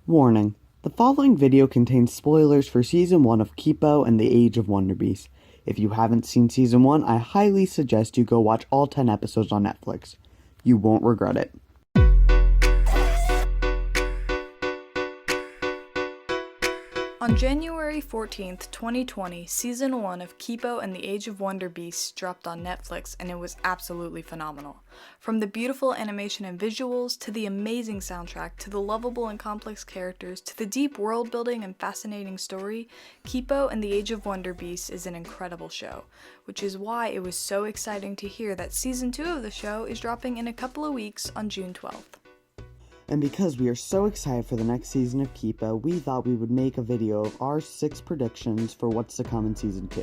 Warning: the following video contains spoilers for Season 1 of Kipo and the Age of Wonderbeasts. If you haven't seen Season 1, I highly suggest you go watch all 10 episodes on Netflix. You won't regret it. On January 14th, 2020, Season 1 of Kipo and the Age of Wonderbeasts dropped on Netflix, and it was absolutely phenomenal. From the beautiful animation and visuals, to the amazing soundtrack, to the lovable and complex characters, to the deep world building and fascinating story, Kipo and the Age of Wonderbeasts is an incredible show, which is why it was so exciting to hear that Season 2 of the show is dropping in a couple of weeks on June 12th. And because we are so excited for the next season of Kipo, we thought we would make a video of our 6 predictions for what's to come in Season 2.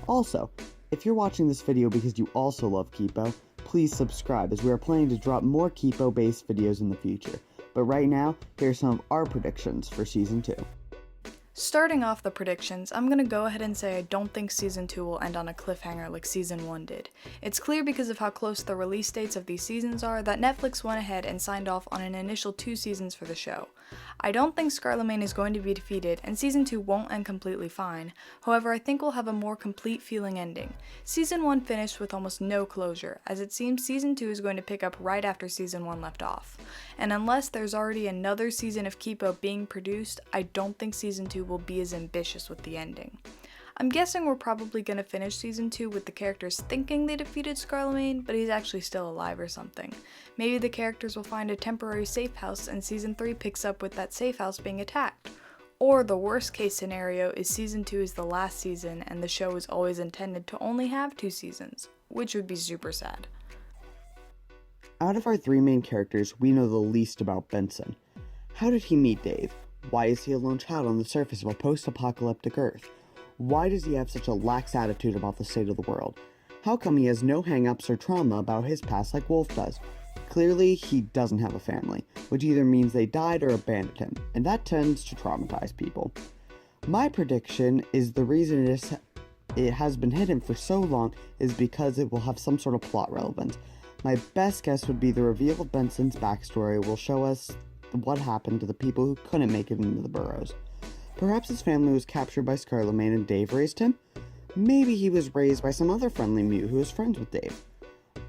Also, if you're watching this video because you also love Kipo, please subscribe, as we are planning to drop more Kipo-based videos in the future. But right now, here are some of our predictions for Season 2. Starting off the predictions, I'm gonna go ahead and say I don't think Season 2 will end on a cliffhanger like Season 1 did. It's clear because of how close the release dates of these seasons are that Netflix went ahead and signed off on an initial 2 seasons for the show. I don't think Scarlemagne is going to be defeated, and Season 2 won't end completely fine. However, I think we'll have a more complete feeling ending. Season 1 finished with almost no closure, as it seems Season 2 is going to pick up right after Season 1 left off. And unless there's already another season of Kipo being produced, I don't think Season 2 will be as ambitious with the ending. I'm guessing we're probably going to finish Season 2 with the characters thinking they defeated Scarlemagne, but he's actually still alive or something. Maybe the characters will find a temporary safe house and Season 3 picks up with that safe house being attacked. Or the worst case scenario is Season 2 is the last season and the show is always intended to only have 2 seasons, which would be super sad. Out of our 3 main characters, we know the least about Benson. How did he meet Dave? Why is he a lone child on the surface of a post-apocalyptic Earth? Why does he have such a lax attitude about the state of the world? How come he has no hang-ups or trauma about his past like Wolf does? Clearly, he doesn't have a family, which either means they died or abandoned him, and that tends to traumatize people. My prediction is the reason it has been hidden for so long is because it will have some sort of plot relevance. My best guess would be the reveal of Benson's backstory will show us what happened to the people who couldn't make it into the burrows. Perhaps his family was captured by Scarlemagne and Dave raised him? Maybe he was raised by some other friendly mute who was friends with Dave.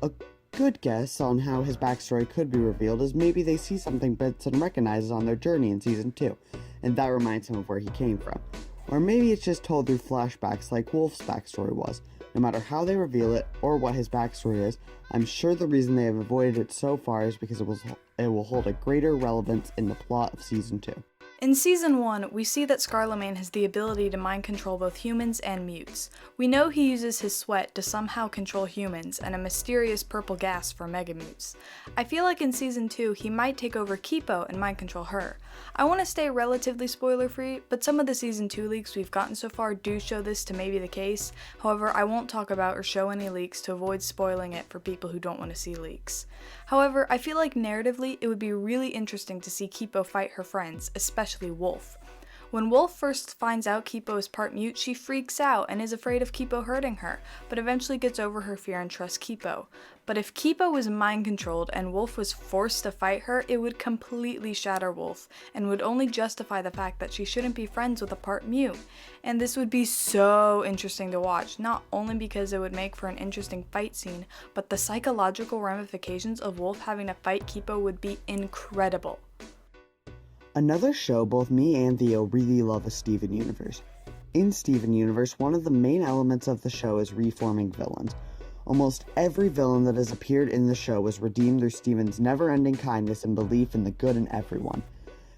A good guess on how his backstory could be revealed is maybe they see something Benson recognizes on their journey in Season 2, and that reminds him of where he came from. Or maybe it's just told through flashbacks like Wolf's backstory was. No matter how they reveal it, or what his backstory is, I'm sure the reason they have avoided it so far is because it will hold a greater relevance in the plot of Season 2. In Season 1, we see that Scarlemagne has the ability to mind control both humans and mutes. We know he uses his sweat to somehow control humans and a mysterious purple gas for megamutes. I feel like in Season 2 he might take over Kipo and mind control her. I want to stay relatively spoiler free, but some of the Season 2 leaks we've gotten so far do show this to may be the case. However, I won't talk about or show any leaks to avoid spoiling it for people who don't want to see leaks. However, I feel like narratively it would be really interesting to see Kipo fight her friends, especially Wolf. When Wolf first finds out Kipo is part mute, she freaks out and is afraid of Kipo hurting her, but eventually gets over her fear and trusts Kipo. But if Kipo was mind controlled and Wolf was forced to fight her, it would completely shatter Wolf, and would only justify the fact that she shouldn't be friends with a part mute. And this would be so interesting to watch, not only because it would make for an interesting fight scene, but the psychological ramifications of Wolf having to fight Kipo would be incredible. Another show both me and Theo really love is Steven Universe. In Steven Universe, one of the main elements of the show is reforming villains. Almost every villain that has appeared in the show was redeemed through Steven's never-ending kindness and belief in the good in everyone.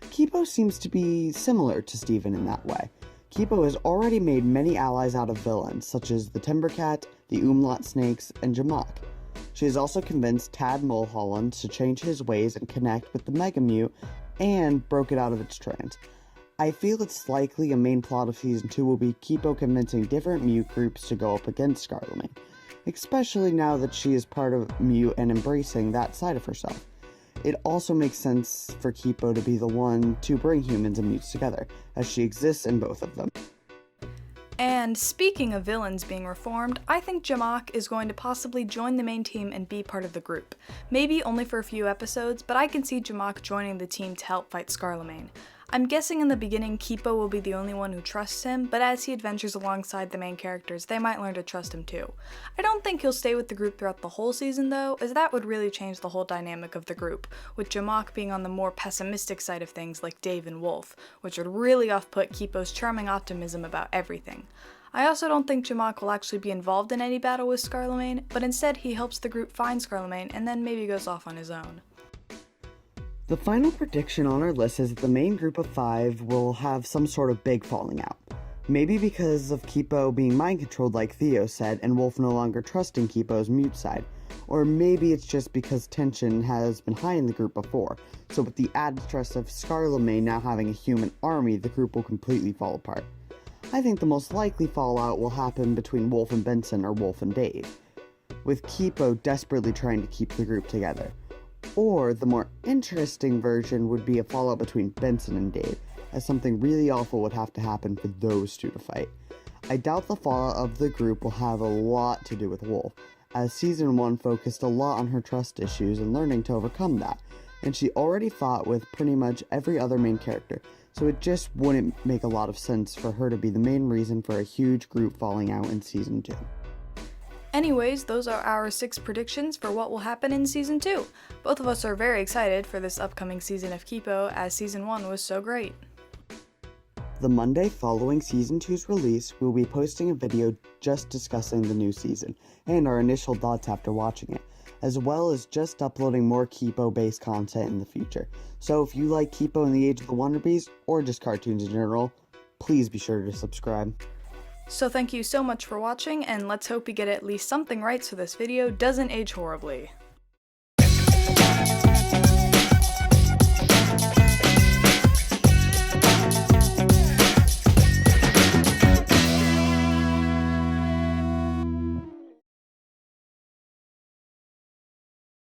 Kipo seems to be similar to Steven in that way. Kipo has already made many allies out of villains, such as the Timbercat, the Umlaut Snakes, and Jamak. She has also convinced Tad Mulholland to change his ways and connect with the Megamute, and broke it out of its trance. I feel it's likely a main plot of Season 2 will be Kipo convincing different mute groups to go up against Scarlemagne, especially now that she is part of mute and embracing that side of herself. It also makes sense for Kipo to be the one to bring humans and mutes together, as she exists in both of them. And speaking of villains being reformed, I think Jamak is going to possibly join the main team and be part of the group. Maybe only for a few episodes, but I can see Jamak joining the team to help fight Scarlemagne. I'm guessing in the beginning Kipo will be the only one who trusts him, but as he adventures alongside the main characters, they might learn to trust him too. I don't think he'll stay with the group throughout the whole season though, as that would really change the whole dynamic of the group, with Jamak being on the more pessimistic side of things like Dave and Wolf, which would really off-put Kipo's charming optimism about everything. I also don't think Jamak will actually be involved in any battle with Scarlemagne, but instead he helps the group find Scarlemagne and then maybe goes off on his own. The final prediction on our list is that the main group of 5 will have some sort of big falling out. Maybe because of Kipo being mind-controlled like Theo said, and Wolf no longer trusting Kipo's mute side. Or maybe it's just because tension has been high in the group before, so with the added stress of Scarlemagne now having a human army, the group will completely fall apart. I think the most likely fallout will happen between Wolf and Benson or Wolf and Dave, with Kipo desperately trying to keep the group together. Or the more interesting version would be a fallout between Benson and Dave, as something really awful would have to happen for those two to fight. I doubt the fallout of the group will have a lot to do with Wolf, as Season 1 focused a lot on her trust issues and learning to overcome that, and she already fought with pretty much every other main character, so it just wouldn't make a lot of sense for her to be the main reason for a huge group falling out in Season 2. Anyways, those are our 6 predictions for what will happen in Season 2. Both of us are very excited for this upcoming season of Kipo, as Season 1 was so great. The Monday following Season 2's release, we'll be posting a video just discussing the new season, and our initial thoughts after watching it, as well as just uploading more Kipo-based content in the future. So if you like Kipo and the Age of the Wonderbeasts, or just cartoons in general, please be sure to subscribe. So thank you so much for watching, and let's hope we get at least something right so this video doesn't age horribly.